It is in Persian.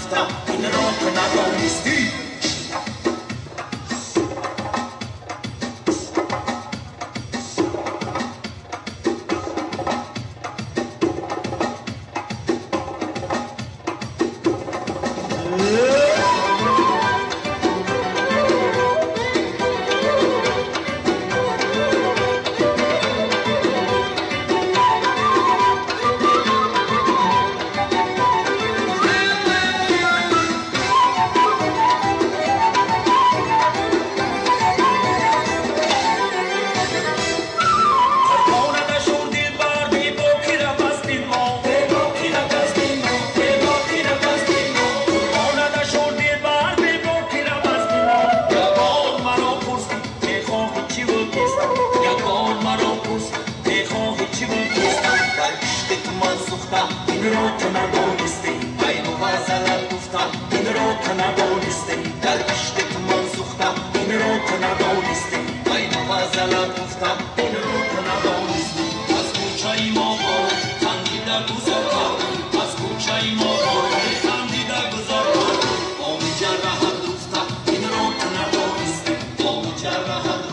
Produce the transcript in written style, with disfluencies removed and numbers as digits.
گفتم این را تو ندانستی. این را تو ندانستی این غزلت گفتم این را تو ندانستی در عشق تو من سوختم این را تو ندانستی این غزلت گفتم این را تو ندانستی از کوچه ما